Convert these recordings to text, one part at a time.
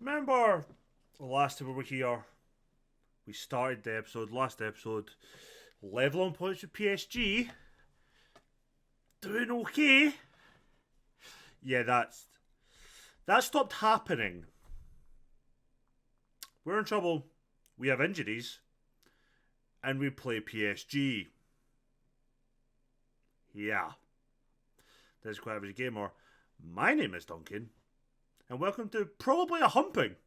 Remember the last time we were here? We started the last episode, level on points with PSG. Doing okay. Yeah, that stopped happening. We're in trouble. We have injuries. And we play PSG. Yeah. This is Quite Average Gamer. My name is Duncan. And welcome to probably a humping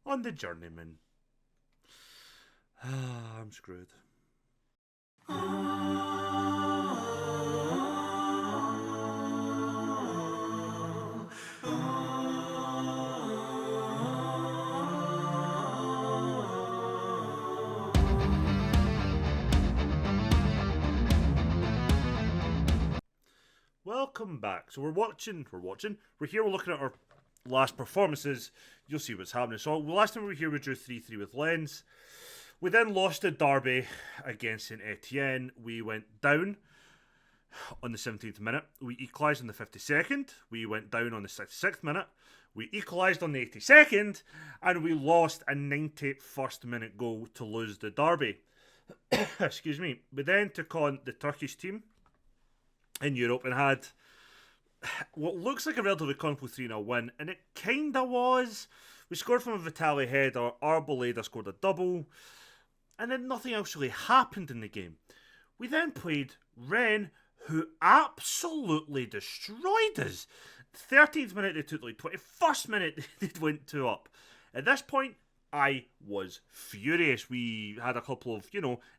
on the Journeyman. I'm screwed. Welcome back. So we're here, we're looking at our last performances. You'll see what's happening. So last time we were here, we drew 3-3 with Lens. We then lost a derby against St Etienne. We went down on the 17th minute. We equalised on the 52nd. We went down on the 66th minute. We equalised on the 82nd. And we lost a 91st minute goal to lose the derby. Excuse me. We then took on the Turkish team in Europe and had what looks like a relatively comfortable 3-0 win, and it kinda was. We scored from a Vitali header, Arboleda scored a double, and then nothing else really happened in the game. We then played Rennes, who absolutely destroyed us. 13th minute they took the lead, 21st minute they went 2 up. At this point, I was furious. We had a couple of,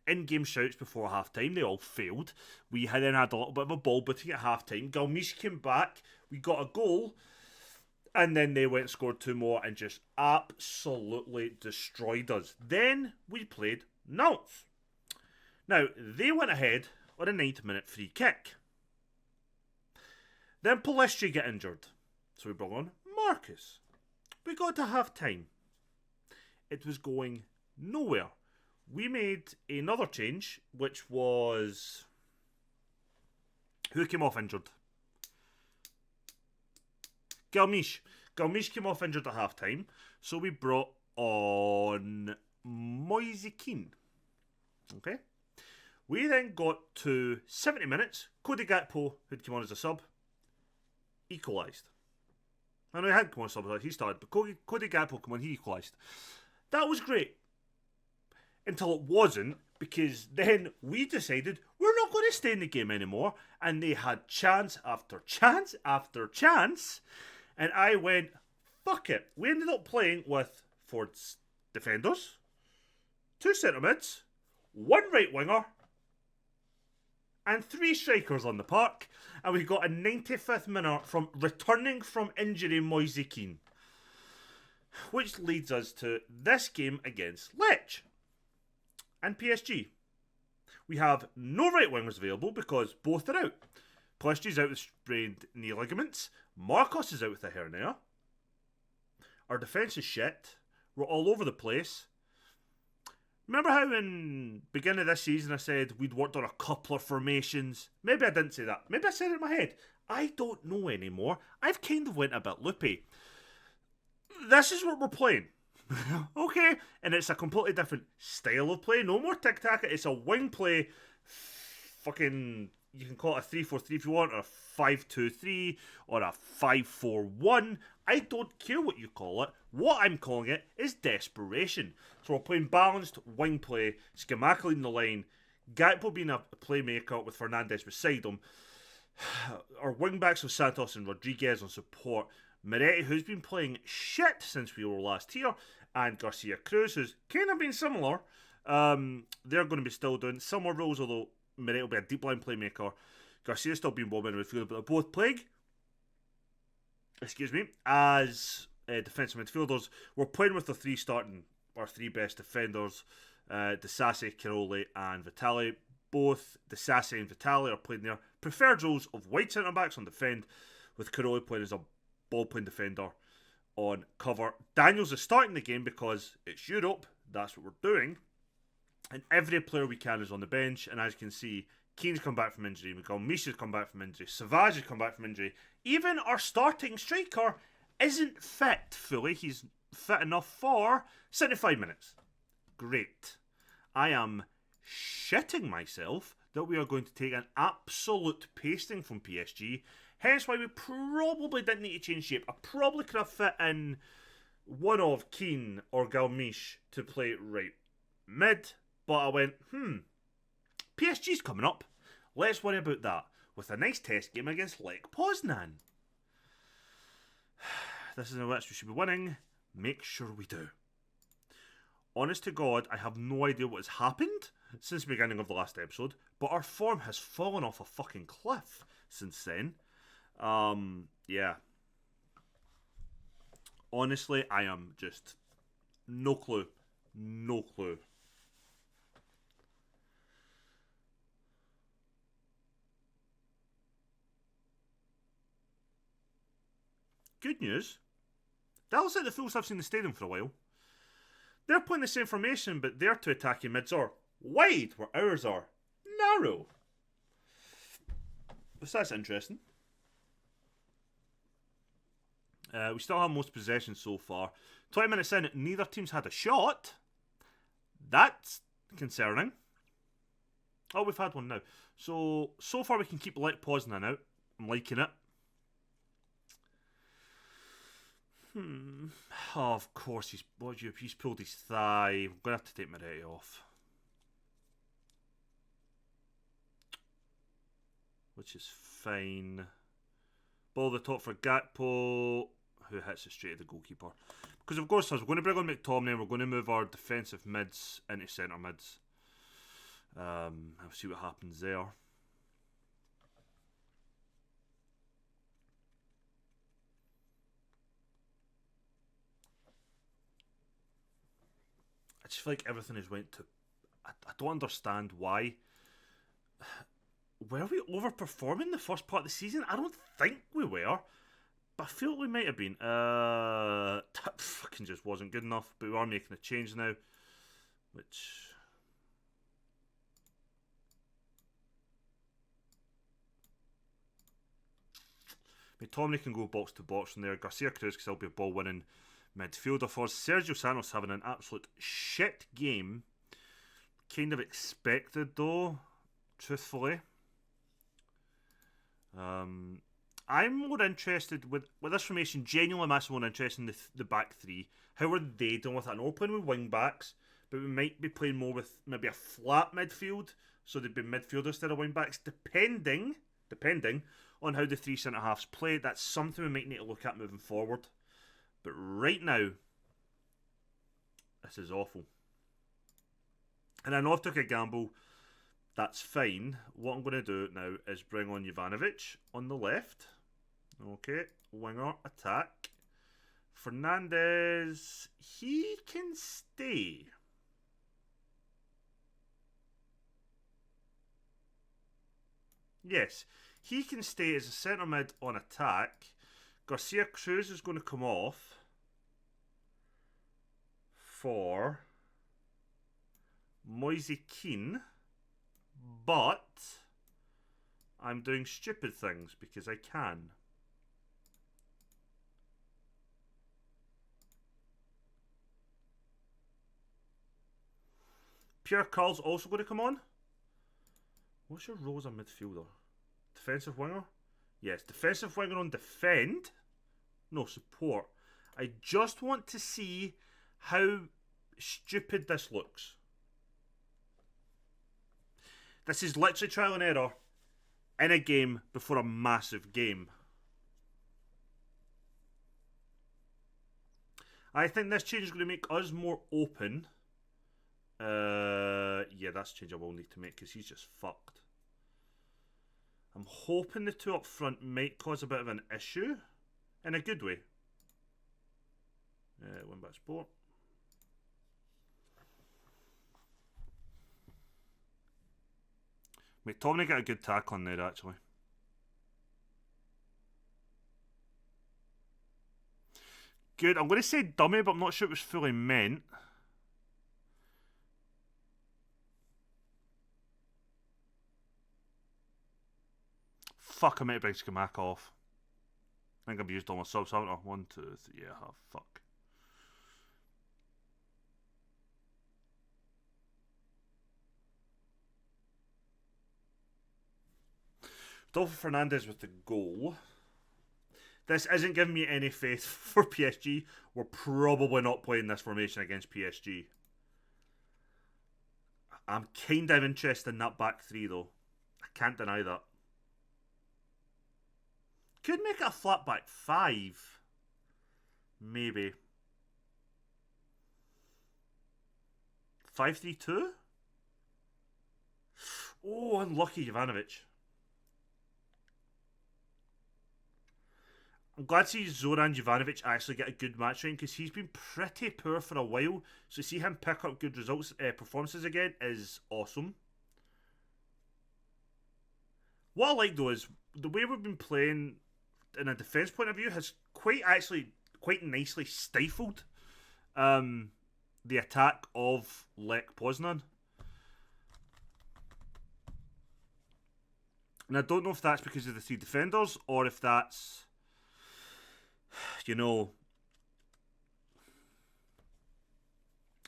in-game shouts before half-time. They all failed. We then had a little bit of a ball booting at half-time. Galmiche came back. We got a goal. And then they went and scored 2 more and just absolutely destroyed us. Then we played Nantes. Now, they went ahead on a 90-minute free kick. Then PSG got injured. So we brought on Marcus. We got to half-time. It was going nowhere. We made another change, which was... Who came off injured? Galmiche. Galmiche came off injured at half-time, so we brought on Moise Kean. Okay. We then got to 70 minutes. Cody Gakpo, who'd come on as a sub, equalised. I know he hadn't come on as a sub, he started, but Cody Gakpo came on, he equalised. That was great. Until it wasn't, because then we decided we're not going to stay in the game anymore. And they had chance after chance after chance. And I went, fuck it. We ended up playing with 4 defenders, 2 centre mids, 1 right winger, and 3 strikers on the park. And we got a 95th minute from returning from injury Moise Kean. Which leads us to this game against Lech and PSG. We have no right wingers available because both are out. Plestri's out with sprained knee ligaments. Marcos is out with a hernia. Our defence is shit. We're all over the place. Remember how in the beginning of this season I said we'd worked on a couple of formations? Maybe I didn't say that. Maybe I said it in my head. I don't know anymore. I've kind of went a bit loopy. This is what we're playing. Okay, and it's a completely different style of play. No more tic-tac. It's a wing play. Fucking, you can call it a 3-4-3 if you want, or a 5-2-3, or a 5-4-1. I don't care what you call it. What I'm calling it is desperation. So we're playing balanced wing play, Scamacca leading the line, Gakpo being a playmaker with Fernandes beside him. Our wing backs with Santos and Rodriguez on support. Moretti, who's been playing shit since we were last here, and Garcia Cruz, who's kind of been similar. They're going to be still doing similar roles, although Moretti will be a deep line playmaker. Garcia's still being bombing in midfield, but they're both playing, as defensive midfielders. We're playing with the 3 starting, our 3 best defenders, Disasi, Caroli, and Vitali. Both Disasi and Vitali are playing their preferred roles of wide centre backs on defend, with Caroli playing as a ball-playing defender on cover. Daniels is starting the game because it's Europe. That's what we're doing. And every player we can is on the bench. And as you can see, Keane's come back from injury. Misha's come back from injury. Savage has come back from injury. Even our starting striker isn't fit fully. He's fit enough for 75 minutes. Great. I am shitting myself that we are going to take an absolute pasting from PSG. Hence why we probably didn't need to change shape. I probably could have fit in one of Keane or Galmiche to play right mid. But I went, PSG's coming up. Let's worry about that with a nice test game against Lech Poznan. This is in which we should be winning. Make sure we do. Honest to God, I have no idea what has happened since the beginning of the last episode, but our form has fallen off a fucking cliff since then. Yeah. Honestly, I am just no clue. No clue. Good news. That looks like the Fools have seen the stadium for a while. They're playing the same formation, but their two attacking mids are wide, where ours are narrow. So that's interesting. We still have most possession so far. 20 minutes in, neither team's had a shot. That's concerning. Oh, we've had one now. So far we can keep Lech Poznan out. I'm liking it. Oh, of course, he's pulled his thigh. I'm going to have to take Moretti off. Which is fine. Ball the top for Gakpo, who hits it straight at the goalkeeper. Because of course, we're going to bring on McTominay and we're going to move our defensive mids into centre mids. I'll see what happens there. I just feel like everything has went to... I don't understand why. Were we overperforming the first part of the season? I don't think we were. But I feel like we might have been. That fucking just wasn't good enough. But we are making a change now. Which... McTominay can go box to box from there. Garcia Cruz can still be a ball winning midfielder for us. Sergio Santos having an absolute shit game. Kind of expected though, truthfully. I'm more interested with this formation. Genuinely, I'm actually more interested in the back three. How are they doing with that? I know we're playing with wing backs, but we might be playing more with maybe a flat midfield, so they'd be midfielders instead of wing backs, depending on how the three centre halves play. That's something we might need to look at moving forward. But right now, this is awful. And I know I've took a gamble. That's fine. What I'm going to do now is bring on Jovanovic on the left. Okay, winger, attack. Fernandez, he can stay. Yes, he can stay as a centre mid on attack. Garcia Cruz is going to come off for Moise Keane, but I'm doing stupid things because I can. Pierre Carl's also going to come on. What's your role as a midfielder? Defensive winger? Yes, defensive winger on defend. No, support. I just want to see how stupid this looks. This is literally trial and error in a game before a massive game. I think this change is going to make us more open. Yeah, that's a change I will need to make because he's just fucked. I'm hoping the two up front might cause a bit of an issue in a good way. Win back sport. McTominay got a good tackle on there actually. Good. I'm going to say dummy, but I'm not sure it was fully meant. Fuck, I might bring Skamaka off. I think I've used all my subs, haven't I? 1, 2, 3, yeah, fuck. Adolfo Fernandez with the goal. This isn't giving me any faith for PSG. We're probably not playing this formation against PSG. I'm kind of interested in that back three, though. I can't deny that. Could make it a flat back five. Maybe. 5-3-2? Oh, unlucky Jovanovic. I'm glad to see Zoran Jovanovic actually get a good match rating because he's been pretty poor for a while. So to see him pick up good results, performances again is awesome. What I like though is the way we've been playing in a defence point of view has quite nicely stifled the attack of Lech Poznan. And I don't know if that's because of the three defenders or if that's, you know,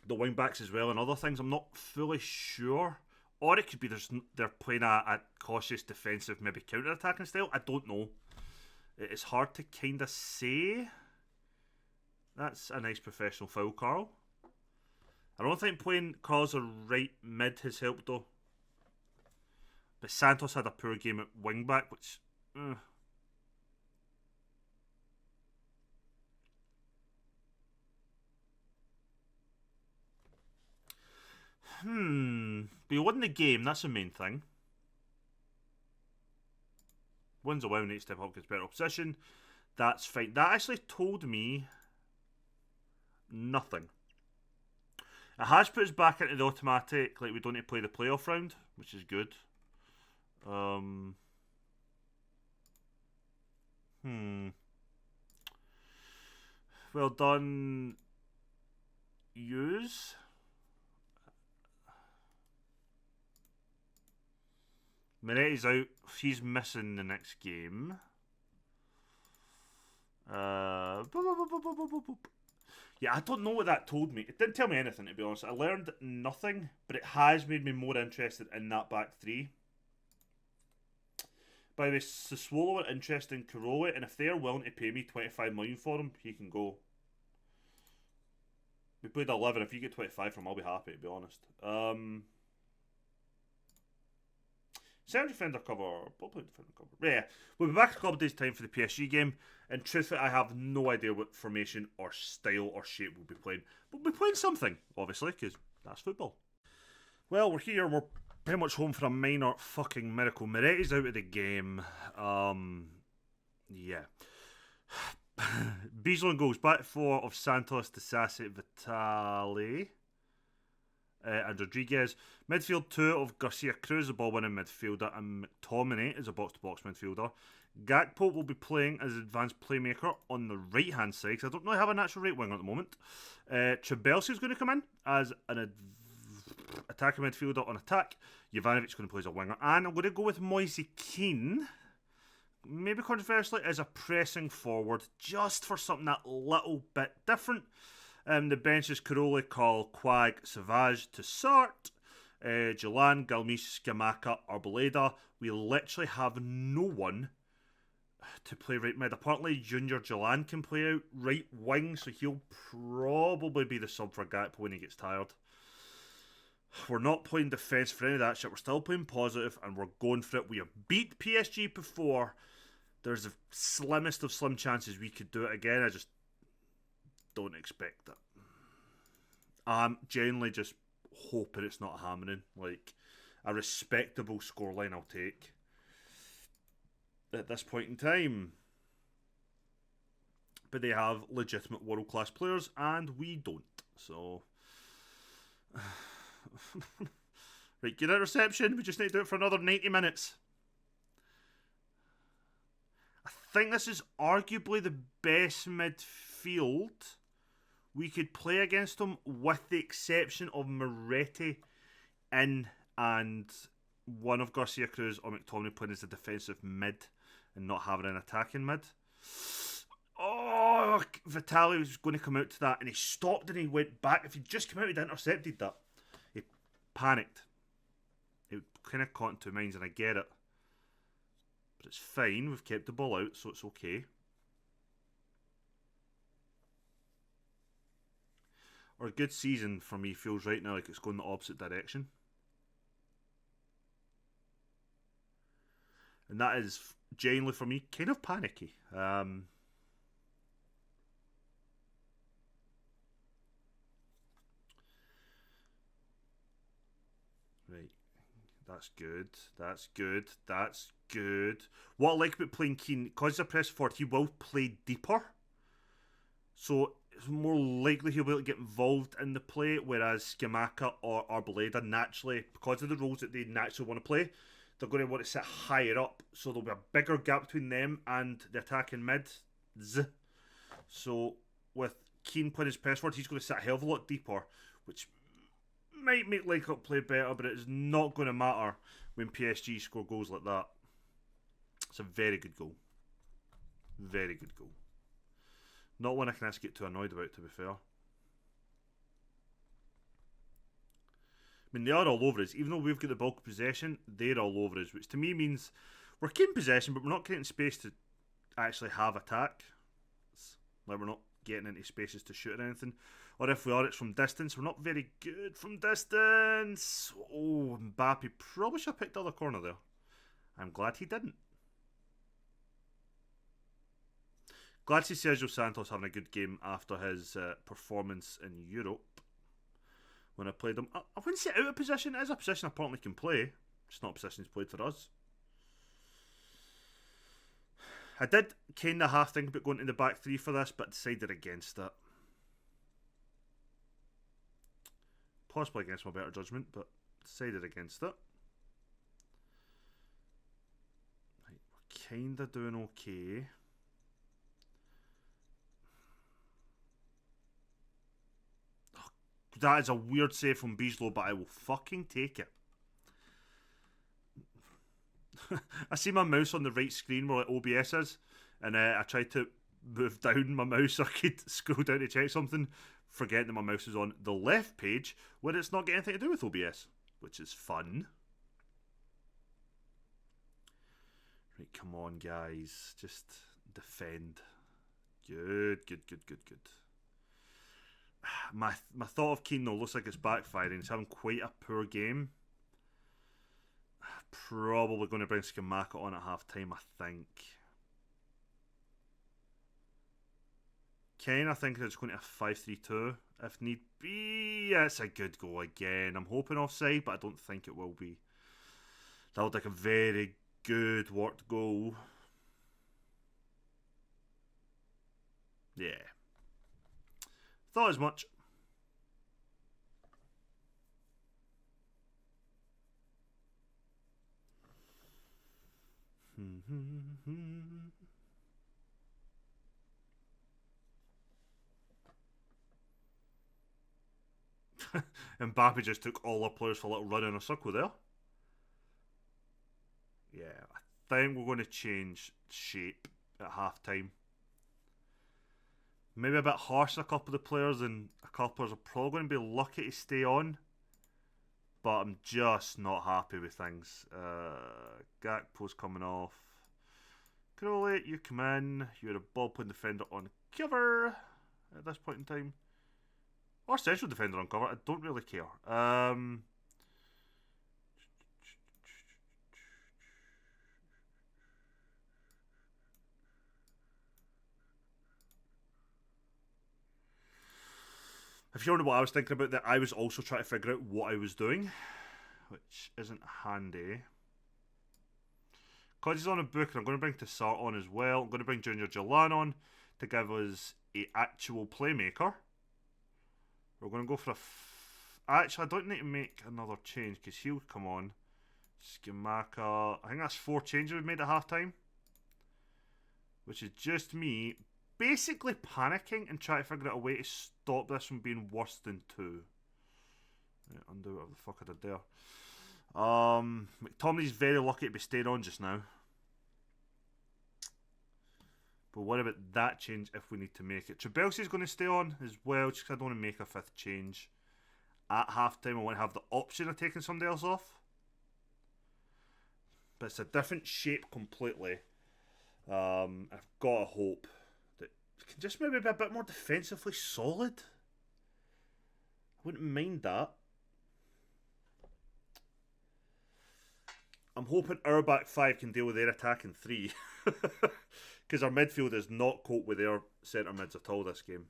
the wing backs as well and other things. I'm not fully sure. Or it could be they're playing a cautious defensive, maybe counter-attacking style. I don't know. It's hard to kind of say. That's a nice professional foul, Carl. I don't think playing Carl as a right mid has helped though. But Santos had a poor game at wing back, which... But you won the game, that's the main thing. Wins a win, next step up, gets better opposition. That's fine. That actually told me nothing. It has put us back into the automatic, like we don't need to play the playoff round, which is good. Well done. Use. Miretti's out. He's missing the next game. Yeah, I don't know what that told me. It didn't tell me anything, to be honest. I learned nothing, but it has made me more interested in that back three. By the way, Sassuolo are interested in Caroli, and if they're willing to pay me 25 million for him, he can go. We played 11. If you get 25 from him, I'll be happy, to be honest. Central defender cover. We'll play defender cover. Yeah, we'll be back in a couple of days' time for the PSG game. And truthfully, I have no idea what formation or style or shape we'll be playing. But we'll be playing something, obviously, because that's football. Well, we're here. We're pretty much home for a minor fucking miracle. Miretti's out of the game. Yeah. Bislin goes back four of Santos, Disasi, Vitali, and Rodriguez. Midfield two of Garcia Cruz, the ball winning midfielder, and McTominay is a box to box midfielder. Gakpo will be playing as advanced playmaker on the right hand side because I don't really have a natural right winger at the moment. Trabelsi is going to come in as an attacking midfielder on attack. Jovanovic is going to play as a winger, and I'm going to go with Moise Kean, maybe controversially, as a pressing forward just for something that little bit different. The bench is Caroli, Carl, Quag, Savage, Toussaint, Jalan, Galmiche, Scamacca, Arboleda. We literally have no one to play right mid. Apparently, Junior Jalan can play out right wing, so he'll probably be the sub for Gakpo when he gets tired. We're not playing defence for any of that shit. We're still playing positive, and we're going for it. We have beat PSG before. There's the slimmest of slim chances we could do it again. I just don't expect it. I'm genuinely just hoping it's not happening. Like, a respectable scoreline I'll take at this point in time. But they have legitimate world-class players, and we don't. So... Right, good interception. We just need to do it for another 90 minutes. I think this is arguably the best midfield we could play against them, with the exception of Miretti in and one of Garcia Cruz or McTominay playing as a defensive mid and not having an attacking mid. Oh, Vitali was going to come out to that and he stopped and he went back. If he'd just come out, he'd intercepted that. He panicked. He kind of caught in two minds, and I get it. But it's fine. We've kept the ball out, so it's okay. Our good season for me feels right now like it's going the opposite direction. And that is genuinely for me kind of panicky. Right, that's good. That's good. That's good. What I like about playing Keane, because he's a press forward, he will play deeper. So it's more likely he'll be able to get involved in the play, whereas Skamaka or Arboleda naturally, because of the roles that they naturally want to play, they're going to want to sit higher up. So there'll be a bigger gap between them and the attacking mids. So with Keane playing his press forward, he's going to sit a hell of a lot deeper, which might make Link-Up play better, but it's not going to matter when PSG score goals like that. It's a very good goal. Very good goal. Not one I can actually get too annoyed about, to be fair. I mean, they are all over us. Even though we've got the bulk of possession, they're all over us, which to me means we're keeping possession, but we're not getting space to actually have attack. It's like we're not getting into spaces to shoot or anything. Or if we are, it's from distance. We're not very good from distance. Oh, Mbappe probably should have picked the other corner there. I'm glad he didn't. Glad to see Sergio Santos having a good game after his performance in Europe. When I played him, I wouldn't say out of position. It is a position I apparently can play. It's not a position he's played for us. I did kind of half think about going to the back three for this, but decided against it. Possibly against my better judgment, but decided against it. Right, we're kind of doing okay. That is a weird save from Bijlow, but I will fucking take it. I see my mouse on the right screen where like OBS is, and I tried to move down my mouse so I could scroll down to check something, forgetting that my mouse is on the left page where it's not got anything to do with OBS, which is fun. Right, come on, guys. Just defend. Good, good, good, good, good. My thought of Keane though looks like it's backfiring. He's having quite a poor game. Probably going to bring Skamaka on at half time, I think. Ken, I think it's going to a 5-3-2 if need be. Yeah, it's a good goal again. I'm hoping offside, but I don't think it will be. That looked like a very good worked goal. Yeah. Thought as much. Mbappe just took all our players for a little run in a circle there. Yeah, I think we're going to change shape at half time. Maybe a bit harsh on a couple of the players, and a couple of players are probably going to be lucky to stay on. But I'm just not happy with things. Gakpo's coming off. Crowley, you come in. You're a ball-playing defender on cover at this point in time. Or central defender on cover. I don't really care. If you wonder what I was thinking about, that I was also trying to figure out what I was doing, which isn't handy. Because he's on a book, and I'm going to bring Tassart on as well. I'm going to bring Junior Jalan on to give us an actual playmaker. We're going to go for a... Actually, I don't need to make another change because he'll come on. Skamaka. I think that's 4 changes we've made at halftime. Which is just me basically panicking and trying to figure out a way to stop this from being worse than 2. Right, undo whatever the fuck I did there. McTominay's very lucky to be staying on just now. But what about that change if we need to make it? Trabelsi's going to stay on as well, just because I don't want to make a 5th change. At half time, I want to have the option of taking somebody else off. but it's a different shape completely. I've got to hope that it can just maybe be a bit more defensively solid. I wouldn't mind that. I'm hoping our back five can deal with their attack in 3. Because our midfield has not coped with their centre mids at all this game.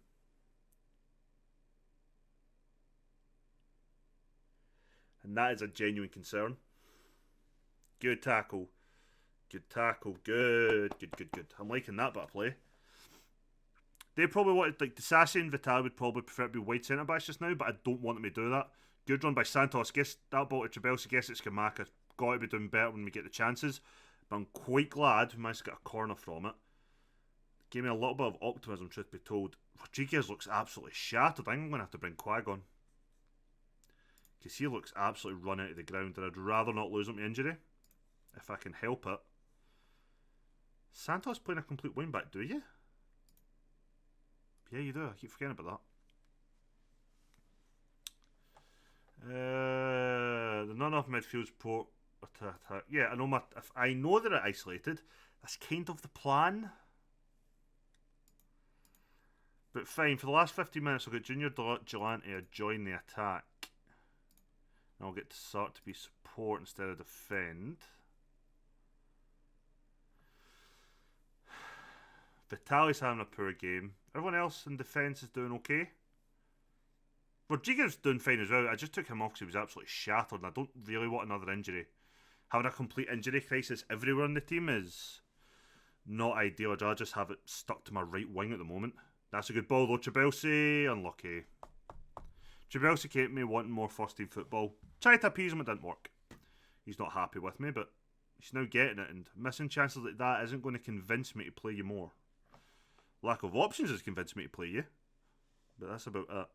And that is a genuine concern. Good tackle. Good tackle. Good. I'm liking that bit of play. They probably wanted, like, Disasi and Vitali would probably prefer to be wide centre backs just now, but I don't want them to do that. Good run by Santos. Guess that ball to Chebelsi. Guess it's Skamaka. Got to be doing better when we get the chances. But I'm quite glad we managed to get a corner from it. Gave me a little bit of optimism, truth be told. Rodriguez looks absolutely shattered. I think I'm going to have to bring Quag on. Because he looks absolutely run out of the ground, and I'd rather not lose him to injury. If I can help it. Santos playing a complete wing back, do you? Yeah, you do. I keep forgetting about that. The none of midfield's pro attack. Yeah, I know if I know they're isolated. That's kind of the plan. But fine, for the last 15 minutes I'll get Junior Gelante to join the attack. And I'll get to start to be support instead of defend. Vitali's having a poor game. Everyone else in defence is doing okay. Rodriguez is doing fine as well. I just took him off because he was absolutely shattered, and I don't really want another injury. Having a complete injury crisis everywhere on the team is not ideal. I'd just have it stuck to my right wing at the moment. That's a good ball though. Chebelsi, unlucky. Chebelsi kept me wanting more first team football. Tried to appease him, it didn't work. He's not happy with me, but he's now getting it, and missing chances like that isn't going to convince me to play you more. Lack of options has convinced me to play you, but that's about it.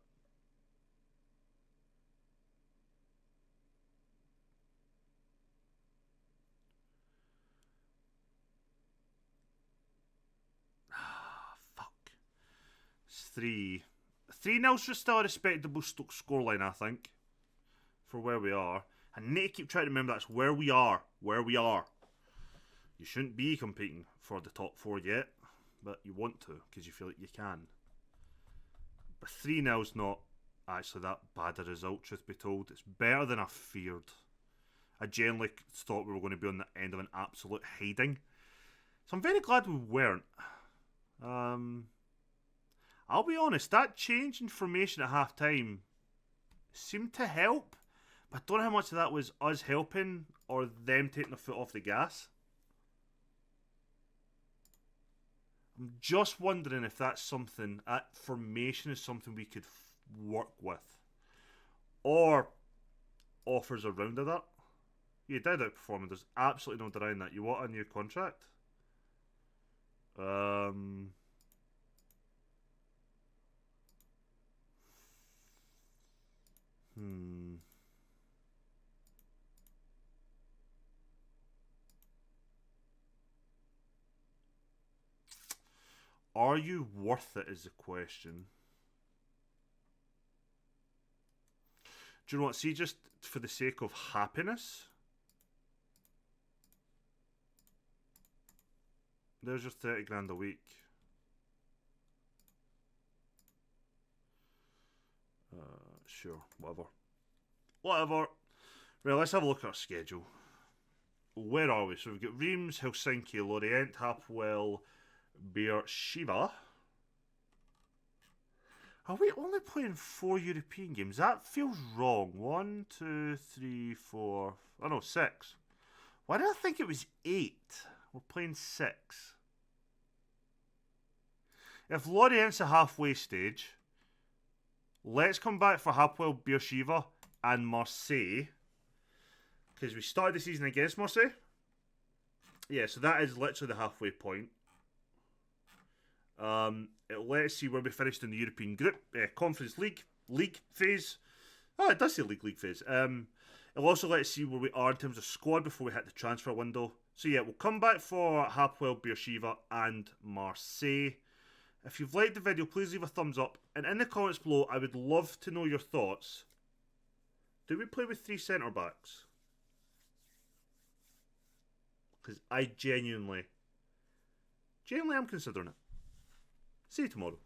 Fuck. It's 3. 3-0's just still a respectable scoreline, I think, for where we are. I need to keep trying to remember that's where we are. Where we are. You shouldn't be competing for the top 4 yet, but you want to because you feel like you can. But 3-0's not actually that bad a result, truth be told. It's better than I feared. I generally thought we were going to be on the end of an absolute hiding. So I'm very glad we weren't. I'll be honest, that change in formation at half time seemed to help. But I don't know how much of that was us helping or them taking their foot off the gas. I'm just wondering if that's something, that formation is something we could work with. Or offers around of that. You did outperform, there's absolutely no denying that. You want a new contract? Are you worth it is the question. Do you know what? See, just for the sake of happiness, there's just 30 grand a week. Sure, whatever. Whatever. Right, let's have a look at our schedule. Where are we? So we've got Reims, Helsinki, Lorient, Hapoel, Beersheva. Are we only playing 4 European games? That feels wrong. 1, 2, 3, 4. Oh no, 6. Why did I think it was 8? We're playing 6. If Lorient's a halfway stage, let's come back for Hapoel, Beersheva and Marseille. Because we started the season against Marseille. Yeah, so that is literally the halfway point. It'll let us see where we finished in the European group, Conference League phase. Oh, it does say League phase. It'll also let us see where we are in terms of squad before we hit the transfer window. So yeah, we'll come back for Hapoel, Beersheva and Marseille. If you've liked the video, please leave a thumbs up. And in the comments below, I would love to know your thoughts. Do we play with 3 centre-backs? Because I genuinely am considering it. See you tomorrow.